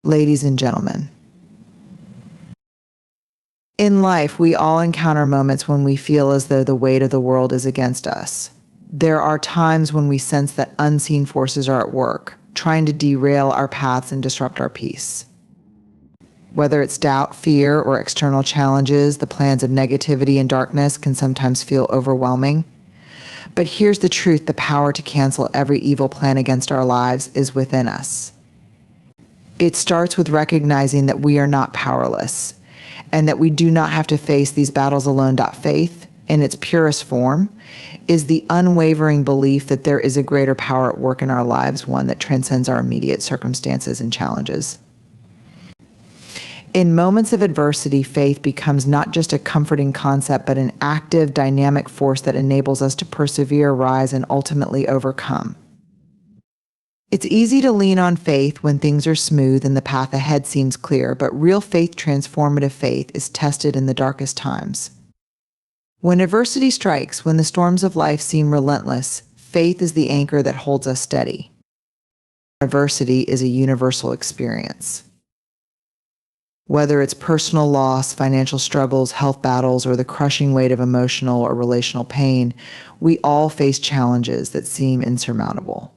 Ladies and gentlemen, in life, we all encounter moments when we feel as though the weight of the world is against us. There are times when we sense that unseen forces are at work, trying to derail our paths and disrupt our peace. Whether it's doubt, fear, or external challenges, the plans of negativity and darkness can sometimes feel overwhelming. But here's the truth: the power to cancel every evil plan against our lives is within us. It starts with recognizing that we are not powerless and that we do not have to face these battles alone. Faith, in its purest form, is the unwavering belief that there is a greater power at work in our lives, one that transcends our immediate circumstances and challenges. In moments of adversity, faith becomes not just a comforting concept, but an active, dynamic force that enables us to persevere, rise, and ultimately overcome. It's easy to lean on faith when things are smooth and the path ahead seems clear, but real faith, transformative faith, is tested in the darkest times. When adversity strikes, when the storms of life seem relentless, faith is the anchor that holds us steady. Adversity is a universal experience. Whether it's personal loss, financial struggles, health battles, or the crushing weight of emotional or relational pain, we all face challenges that seem insurmountable.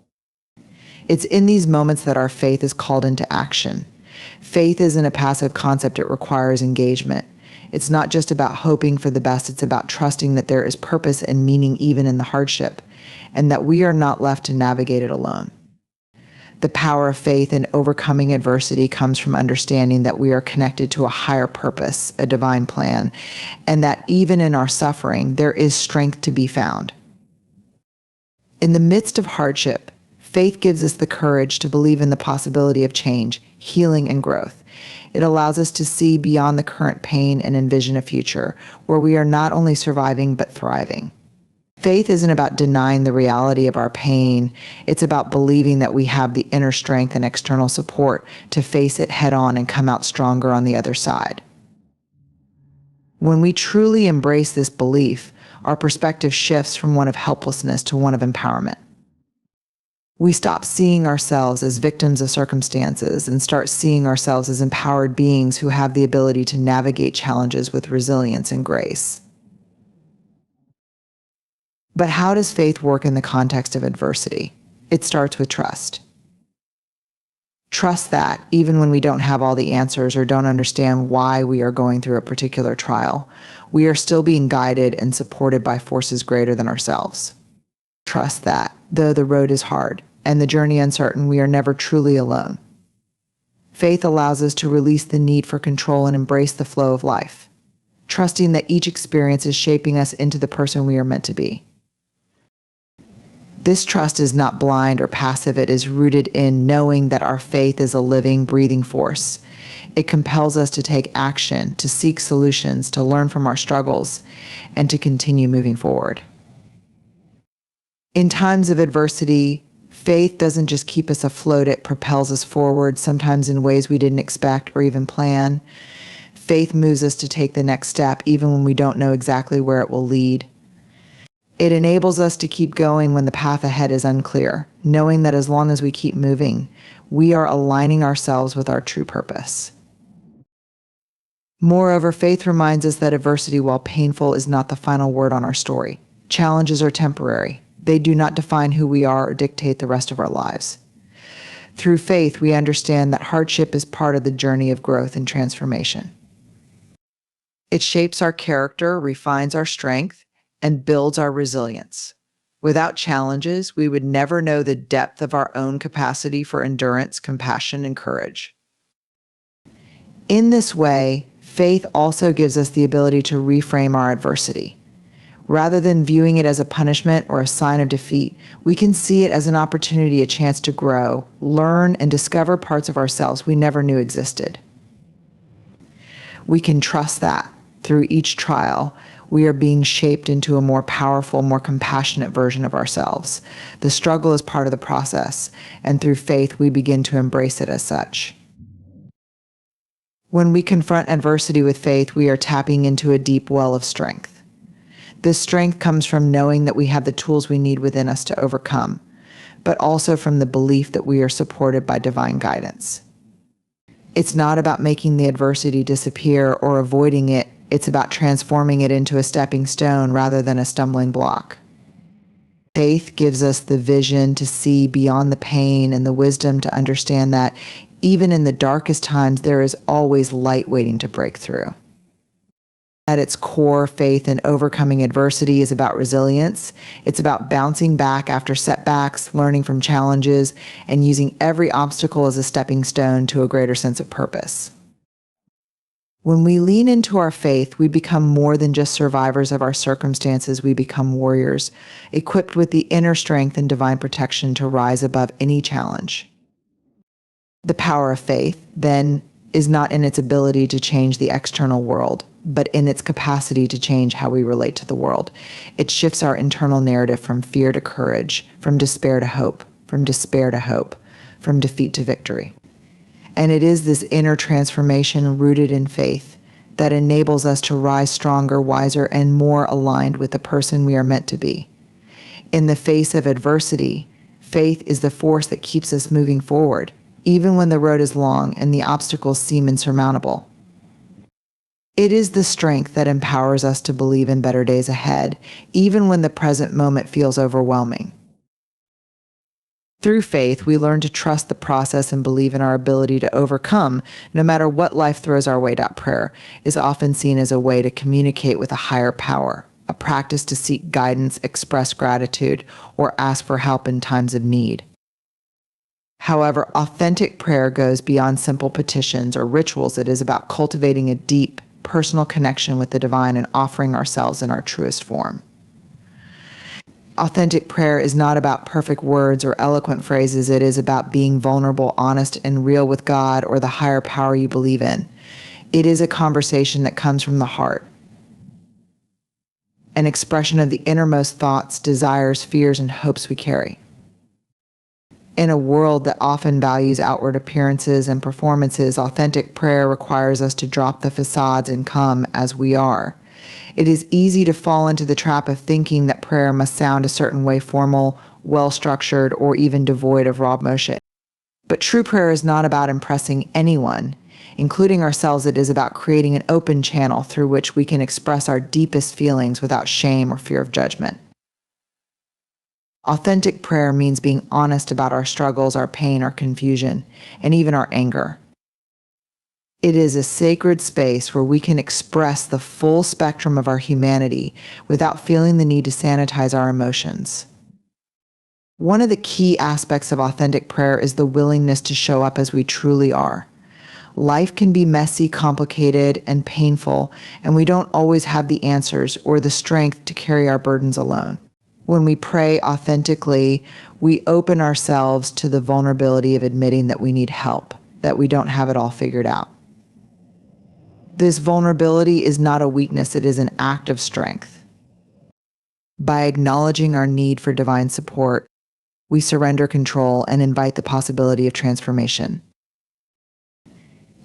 It's in these moments that our faith is called into action. Faith isn't a passive concept, it requires engagement. It's not just about hoping for the best, it's about trusting that there is purpose and meaning even in the hardship, and that we are not left to navigate it alone. The power of faith in overcoming adversity comes from understanding that we are connected to a higher purpose, a divine plan, and that even in our suffering, there is strength to be found. In the midst of hardship, faith gives us the courage to believe in the possibility of change, healing, and growth. It allows us to see beyond the current pain and envision a future where we are not only surviving but thriving. Faith isn't about denying the reality of our pain. It's about believing that we have the inner strength and external support to face it head on and come out stronger on the other side. When we truly embrace this belief, our perspective shifts from one of helplessness to one of empowerment. We stop seeing ourselves as victims of circumstances and start seeing ourselves as empowered beings who have the ability to navigate challenges with resilience and grace. But how does faith work in the context of adversity? It starts with trust. Trust that, even when we don't have all the answers or don't understand why we are going through a particular trial, we are still being guided and supported by forces greater than ourselves. Trust that, though the road is hard and the journey uncertain, we are never truly alone. Faith allows us to release the need for control and embrace the flow of life, trusting that each experience is shaping us into the person we are meant to be. This trust is not blind or passive. It is rooted in knowing that our faith is a living, breathing force. It compels us to take action, to seek solutions, to learn from our struggles, and to continue moving forward. In times of adversity, faith doesn't just keep us afloat, it propels us forward, sometimes in ways we didn't expect or even plan. Faith moves us to take the next step, even when we don't know exactly where it will lead. It enables us to keep going when the path ahead is unclear, knowing that as long as we keep moving, we are aligning ourselves with our true purpose. Moreover, faith reminds us that adversity, while painful, is not the final word on our story. Challenges are temporary. They do not define who we are or dictate the rest of our lives. Through faith, we understand that hardship is part of the journey of growth and transformation. It shapes our character, refines our strength, and builds our resilience. Without challenges, we would never know the depth of our own capacity for endurance, compassion, and courage. In this way, faith also gives us the ability to reframe our adversity. Rather than viewing it as a punishment or a sign of defeat, we can see it as an opportunity, a chance to grow, learn, and discover parts of ourselves we never knew existed. We can trust that through each trial, we are being shaped into a more powerful, more compassionate version of ourselves. The struggle is part of the process, and through faith, we begin to embrace it as such. When we confront adversity with faith, we are tapping into a deep well of strength. This strength comes from knowing that we have the tools we need within us to overcome, but also from the belief that we are supported by divine guidance. It's not about making the adversity disappear or avoiding it. It's about transforming it into a stepping stone rather than a stumbling block. Faith gives us the vision to see beyond the pain and the wisdom to understand that even in the darkest times, there is always light waiting to break through. At its core, faith in overcoming adversity is about resilience. It's about bouncing back after setbacks, learning from challenges, and using every obstacle as a stepping stone to a greater sense of purpose. When we lean into our faith, we become more than just survivors of our circumstances. We become warriors, equipped with the inner strength and divine protection to rise above any challenge. The power of faith, then, is not in its ability to change the external world, but in its capacity to change how we relate to the world. It shifts our internal narrative from fear to courage, from despair to hope, from despair to hope, from defeat to victory. And it is this inner transformation rooted in faith that enables us to rise stronger, wiser, and more aligned with the person we are meant to be. In the face of adversity, faith is the force that keeps us moving forward, even when the road is long and the obstacles seem insurmountable. It is the strength that empowers us to believe in better days ahead, even when the present moment feels overwhelming. Through faith, we learn to trust the process and believe in our ability to overcome, no matter what life throws our way. Prayer is often seen as a way to communicate with a higher power, a practice to seek guidance, express gratitude, or ask for help in times of need. However, authentic prayer goes beyond simple petitions or rituals. It is about cultivating a deep, personal connection with the divine and offering ourselves in our truest form. Authentic prayer is not about perfect words or eloquent phrases. It is about being vulnerable, honest, and real with God or the higher power you believe in. It is a conversation that comes from the heart, an expression of the innermost thoughts, desires, fears, and hopes we carry. In a world that often values outward appearances and performances, authentic prayer requires us to drop the facades and come as we are. It is easy to fall into the trap of thinking that prayer must sound a certain way, formal, well-structured, or even devoid of raw emotion. But true prayer is not about impressing anyone, including ourselves. It is about creating an open channel through which we can express our deepest feelings without shame or fear of judgment. Authentic prayer means being honest about our struggles, our pain, our confusion, and even our anger. It is a sacred space where we can express the full spectrum of our humanity without feeling the need to sanitize our emotions. One of the key aspects of authentic prayer is the willingness to show up as we truly are. Life can be messy, complicated, and painful, and we don't always have the answers or the strength to carry our burdens alone. When we pray authentically, we open ourselves to the vulnerability of admitting that we need help, that we don't have it all figured out. This vulnerability is not a weakness, it is an act of strength. By acknowledging our need for divine support, we surrender control and invite the possibility of transformation.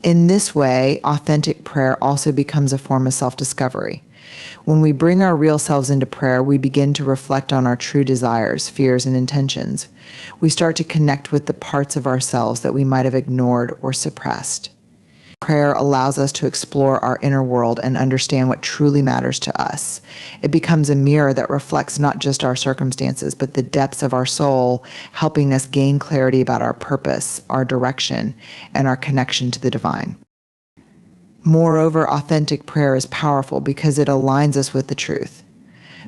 In this way, authentic prayer also becomes a form of self-discovery. When we bring our real selves into prayer, we begin to reflect on our true desires, fears, and intentions. We start to connect with the parts of ourselves that we might have ignored or suppressed. Prayer allows us to explore our inner world and understand what truly matters to us. It becomes a mirror that reflects not just our circumstances, but the depths of our soul, helping us gain clarity about our purpose, our direction, and our connection to the divine. Moreover, authentic prayer is powerful because it aligns us with the truth.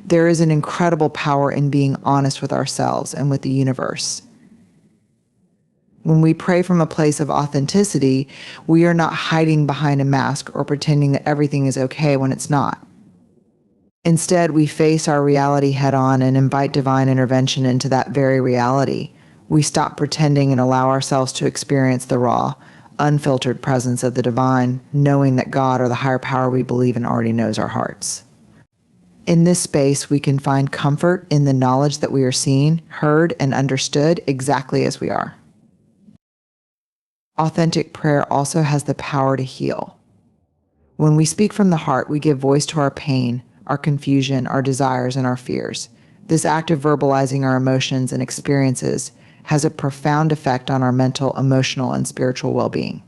There is an incredible power in being honest with ourselves and with the universe. When we pray from a place of authenticity, we are not hiding behind a mask or pretending that everything is okay when it's not. Instead, we face our reality head-on and invite divine intervention into that very reality. We stop pretending and allow ourselves to experience the raw, unfiltered presence of the divine, knowing that God or the higher power we believe in already knows our hearts. In this space, we can find comfort in the knowledge that we are seen, heard, and understood exactly as we are. Authentic prayer also has the power to heal. When we speak from the heart, we give voice to our pain, our confusion, our desires, and our fears. This act of verbalizing our emotions and experiences has a profound effect on our mental, emotional, and spiritual well-being.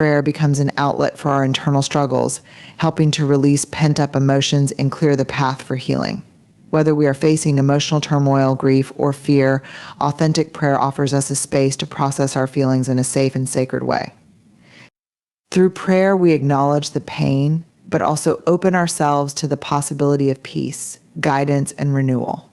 Prayer becomes an outlet for our internal struggles, helping to release pent-up emotions and clear the path for healing. Whether we are facing emotional turmoil, grief, or fear, authentic prayer offers us a space to process our feelings in a safe and sacred way. Through prayer, we acknowledge the pain, but also open ourselves to the possibility of peace, guidance, and renewal.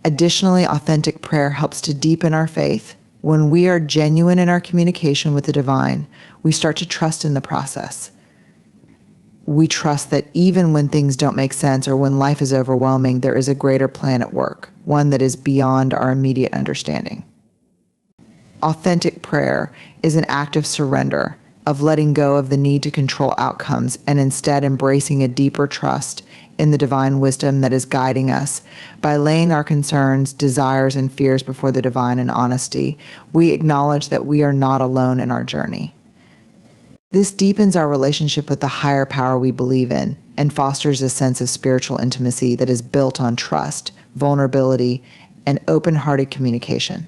Additionally, authentic prayer helps to deepen our faith. When we are genuine in our communication with the divine, we start to trust in the process. We trust that even when things don't make sense or when life is overwhelming, there is a greater plan at work, one that is beyond our immediate understanding. Authentic prayer is an act of surrender, of letting go of the need to control outcomes and instead embracing a deeper trust in the divine wisdom that is guiding us. By laying our concerns, desires, and fears before the divine in honesty, we acknowledge that we are not alone in our journey. This deepens our relationship with the higher power we believe in and fosters a sense of spiritual intimacy that is built on trust, vulnerability, and open-hearted communication.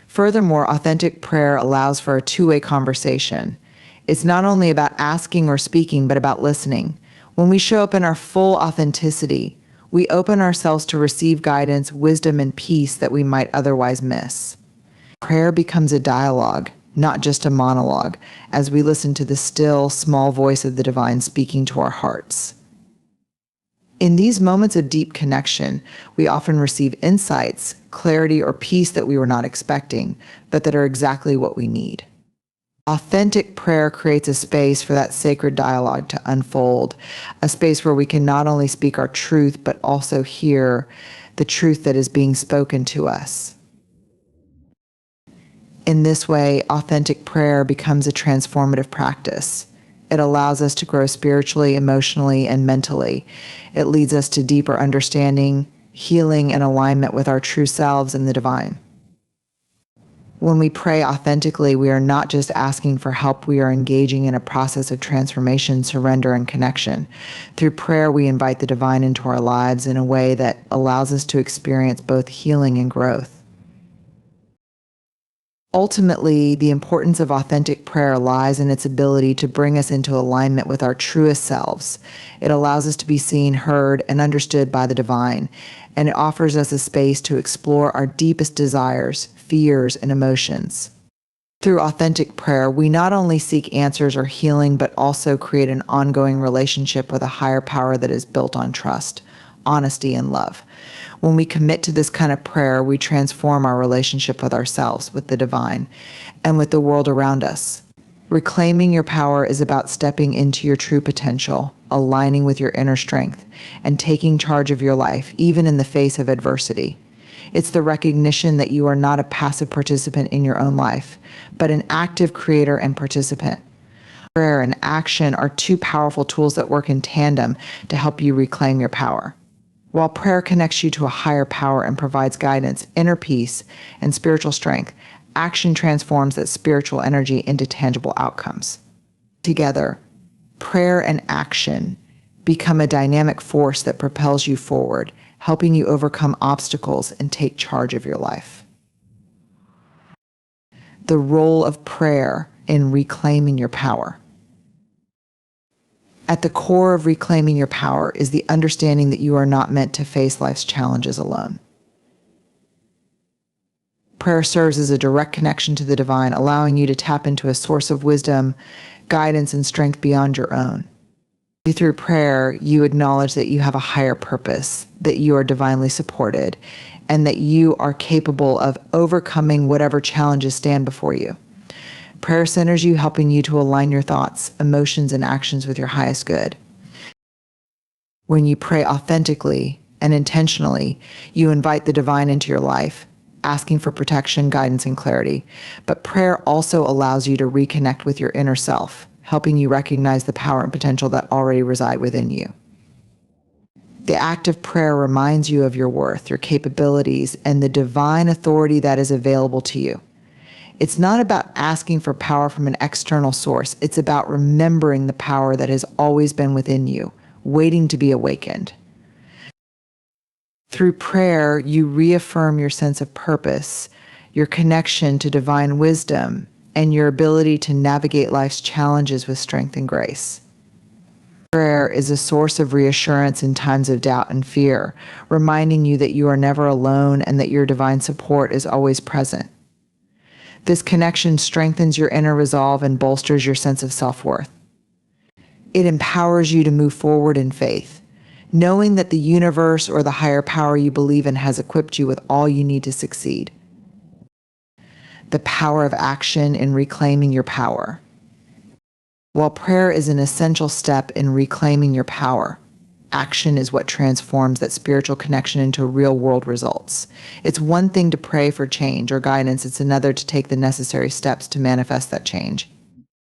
Furthermore, authentic prayer allows for a two-way conversation. It's not only about asking or speaking, but about listening. When we show up in our full authenticity, we open ourselves to receive guidance, wisdom, and peace that we might otherwise miss. Prayer becomes a dialogue, not just a monologue, as we listen to the still, small voice of the divine speaking to our hearts. In these moments of deep connection, we often receive insights, clarity, or peace that we were not expecting, but that are exactly what we need. Authentic prayer creates a space for that sacred dialogue to unfold, a space where we can not only speak our truth, but also hear the truth that is being spoken to us. In this way, authentic prayer becomes a transformative practice. It allows us to grow spiritually, emotionally, and mentally. It leads us to deeper understanding, healing, and alignment with our true selves and the divine. When we pray authentically, we are not just asking for help, we are engaging in a process of transformation, surrender, and connection. Through prayer, we invite the divine into our lives in a way that allows us to experience both healing and growth. Ultimately, the importance of authentic prayer lies in its ability to bring us into alignment with our truest selves. It allows us to be seen, heard, and understood by the divine, and it offers us a space to explore our deepest desires, fears, and emotions. Through authentic prayer, we not only seek answers or healing, but also create an ongoing relationship with a higher power that is built on trust, honesty, and love. When we commit to this kind of prayer, we transform our relationship with ourselves, with the divine, and with the world around us. Reclaiming your power is about stepping into your true potential, aligning with your inner strength, and taking charge of your life, even in the face of adversity. It's the recognition that you are not a passive participant in your own life, but an active creator and participant. Prayer and action are two powerful tools that work in tandem to help you reclaim your power. While prayer connects you to a higher power and provides guidance, inner peace, and spiritual strength, action transforms that spiritual energy into tangible outcomes. Together, prayer and action become a dynamic force that propels you forward, helping you overcome obstacles and take charge of your life. The role of prayer in reclaiming your power. At the core of reclaiming your power is the understanding that you are not meant to face life's challenges alone. Prayer serves as a direct connection to the divine, allowing you to tap into a source of wisdom, guidance, and strength beyond your own. Through prayer, you acknowledge that you have a higher purpose, that you are divinely supported, and that you are capable of overcoming whatever challenges stand before you. Prayer centers you, helping you to align your thoughts, emotions, and actions with your highest good. When you pray authentically and intentionally, you invite the divine into your life, asking for protection, guidance, and clarity. But prayer also allows you to reconnect with your inner self, helping you recognize the power and potential that already reside within you. The act of prayer reminds you of your worth, your capabilities, and the divine authority that is available to you. It's not about asking for power from an external source. It's about remembering the power that has always been within you, waiting to be awakened. Through prayer, you reaffirm your sense of purpose, your connection to divine wisdom, and your ability to navigate life's challenges with strength and grace. Prayer is a source of reassurance in times of doubt and fear, reminding you that you are never alone and that your divine support is always present. This connection strengthens your inner resolve and bolsters your sense of self-worth. It empowers you to move forward in faith, knowing that the universe or the higher power you believe in has equipped you with all you need to succeed. The power of action in reclaiming your power. While prayer is an essential step in reclaiming your power, action is what transforms that spiritual connection into real-world results. It's one thing to pray for change or guidance, it's another to take the necessary steps to manifest that change.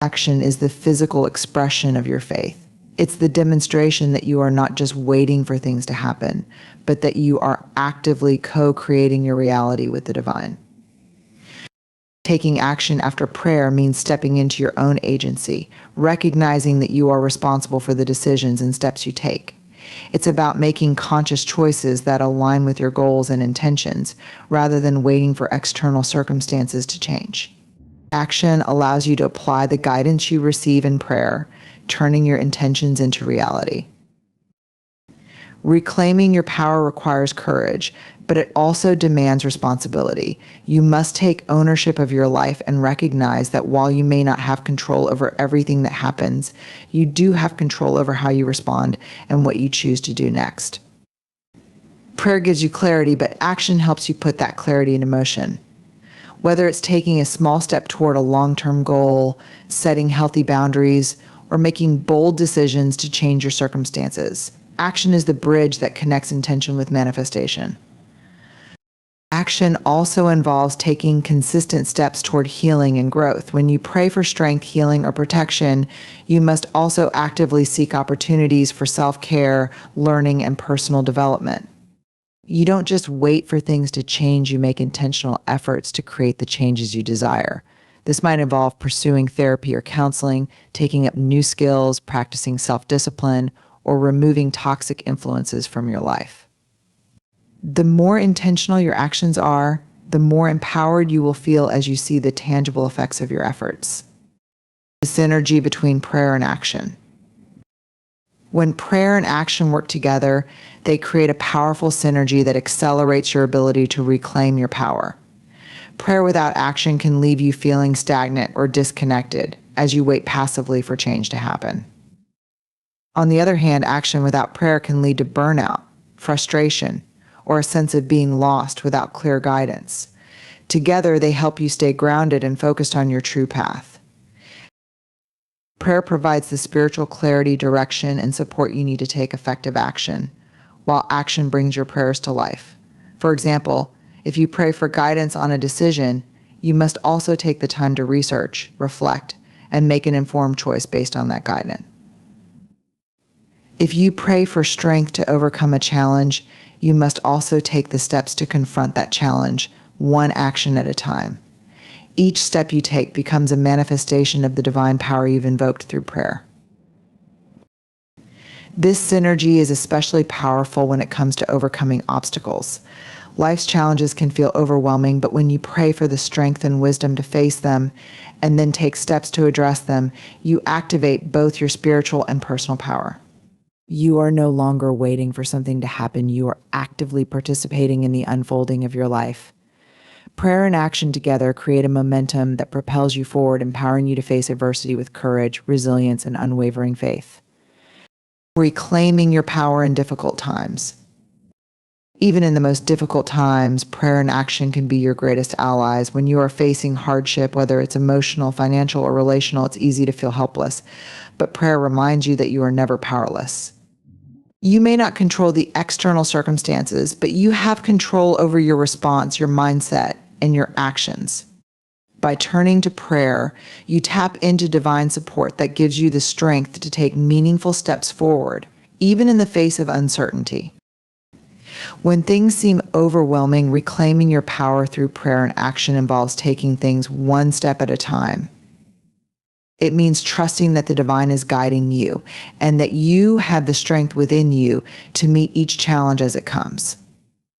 Action is the physical expression of your faith. It's the demonstration that you are not just waiting for things to happen, but that you are actively co-creating your reality with the divine. Taking action after prayer means stepping into your own agency, recognizing that you are responsible for the decisions and steps you take. It's about making conscious choices that align with your goals and intentions, rather than waiting for external circumstances to change. Action allows you to apply the guidance you receive in prayer, turning your intentions into reality. Reclaiming your power requires courage, but it also demands responsibility. You must take ownership of your life and recognize that while you may not have control over everything that happens, you do have control over how you respond and what you choose to do next. Prayer gives you clarity, but action helps you put that clarity into motion. Whether it's taking a small step toward a long-term goal, setting healthy boundaries, or making bold decisions to change your circumstances, action is the bridge that connects intention with manifestation. Action also involves taking consistent steps toward healing and growth. When you pray for strength, healing, or protection, you must also actively seek opportunities for self-care, learning, and personal development. You don't just wait for things to change, you make intentional efforts to create the changes you desire. This might involve pursuing therapy or counseling, taking up new skills, practicing self-discipline, or removing toxic influences from your life. The more intentional your actions are, the more empowered you will feel as you see the tangible effects of your efforts. The synergy between prayer and action. When prayer and action work together, they create a powerful synergy that accelerates your ability to reclaim your power. Prayer without action can leave you feeling stagnant or disconnected as you wait passively for change to happen. On the other hand, action without prayer can lead to burnout, frustration, or a sense of being lost without clear guidance. Together, they help you stay grounded and focused on your true path. Prayer provides the spiritual clarity, direction, and support you need to take effective action, while action brings your prayers to life. For example, if you pray for guidance on a decision, you must also take the time to research, reflect, and make an informed choice based on that guidance. If you pray for strength to overcome a challenge, you must also take the steps to confront that challenge, one action at a time. Each step you take becomes a manifestation of the divine power you've invoked through prayer. This synergy is especially powerful when it comes to overcoming obstacles. Life's challenges can feel overwhelming, but when you pray for the strength and wisdom to face them and then take steps to address them, you activate both your spiritual and personal power. You are no longer waiting for something to happen. You are actively participating in the unfolding of your life. Prayer and action together create a momentum that propels you forward, empowering you to face adversity with courage, resilience, and unwavering faith. Reclaiming your power in difficult times. Even in the most difficult times, prayer and action can be your greatest allies. When you are facing hardship, whether it's emotional, financial, or relational, it's easy to feel helpless. But prayer reminds you that you are never powerless. You may not control the external circumstances, but you have control over your response, your mindset, and your actions. By turning to prayer, you tap into divine support that gives you the strength to take meaningful steps forward, even in the face of uncertainty. When things seem overwhelming, reclaiming your power through prayer and action involves taking things one step at a time. It means trusting that the divine is guiding you and that you have the strength within you to meet each challenge as it comes.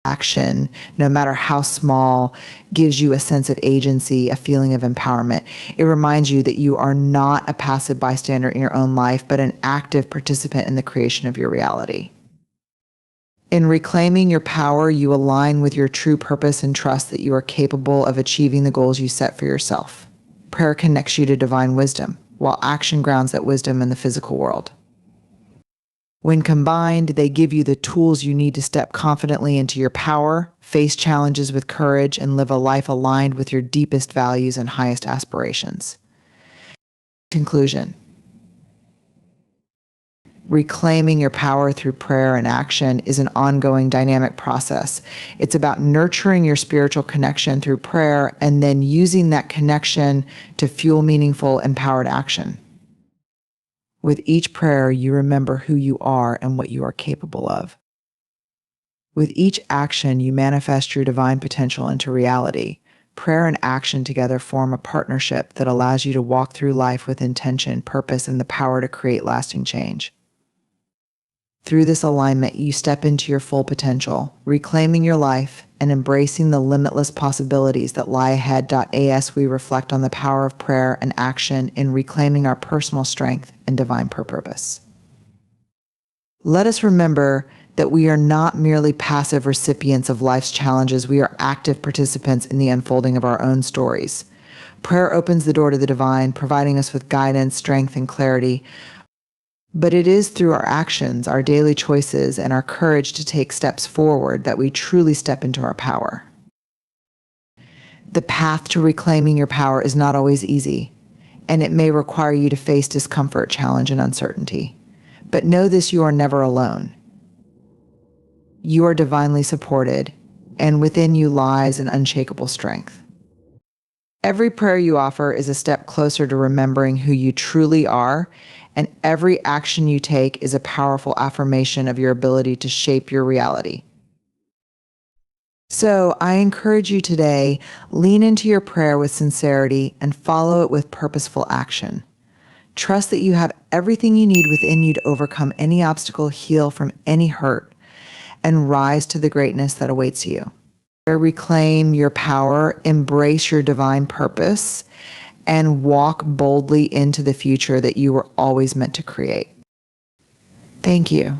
action, no matter how small, gives you a sense of agency, a feeling of empowerment. It reminds you that you are not a passive bystander in your own life, but an active participant in the creation of your reality. In reclaiming your power, you align with your true purpose and trust that you are capable of achieving the goals you set for yourself. Prayer connects you to divine wisdom, while action grounds that wisdom in the physical world. When combined, they give you the tools you need to step confidently into your power, face challenges with courage, and live a life aligned with your deepest values and highest aspirations. Conclusion. Reclaiming your power through prayer and action is an ongoing dynamic process. It's about nurturing your spiritual connection through prayer and then using that connection to fuel meaningful, empowered action. With each prayer, you remember who you are and what you are capable of. With each action, you manifest your divine potential into reality. Prayer and action together form a partnership that allows you to walk through life with intention, purpose, and the power to create lasting change. Through this alignment, you step into your full potential, reclaiming your life and embracing the limitless possibilities that lie ahead. As we reflect on the power of prayer and action in reclaiming our personal strength and divine purpose. Let us remember that we are not merely passive recipients of life's challenges, we are active participants in the unfolding of our own stories. Prayer opens the door to the divine, providing us with guidance, strength, and clarity. But it is through our actions, our daily choices, and our courage to take steps forward that we truly step into our power. The path to reclaiming your power is not always easy, and it may require you to face discomfort, challenge, and uncertainty. But know this: you are never alone. You are divinely supported, and within you lies an unshakable strength. Every prayer you offer is a step closer to remembering who you truly are, and every action you take is a powerful affirmation of your ability to shape your reality. So I encourage you today, lean into your prayer with sincerity and follow it with purposeful action. Trust that you have everything you need within you to overcome any obstacle, heal from any hurt, and rise to the greatness that awaits you. Reclaim your power, embrace your divine purpose, and walk boldly into the future that you were always meant to create. Thank you.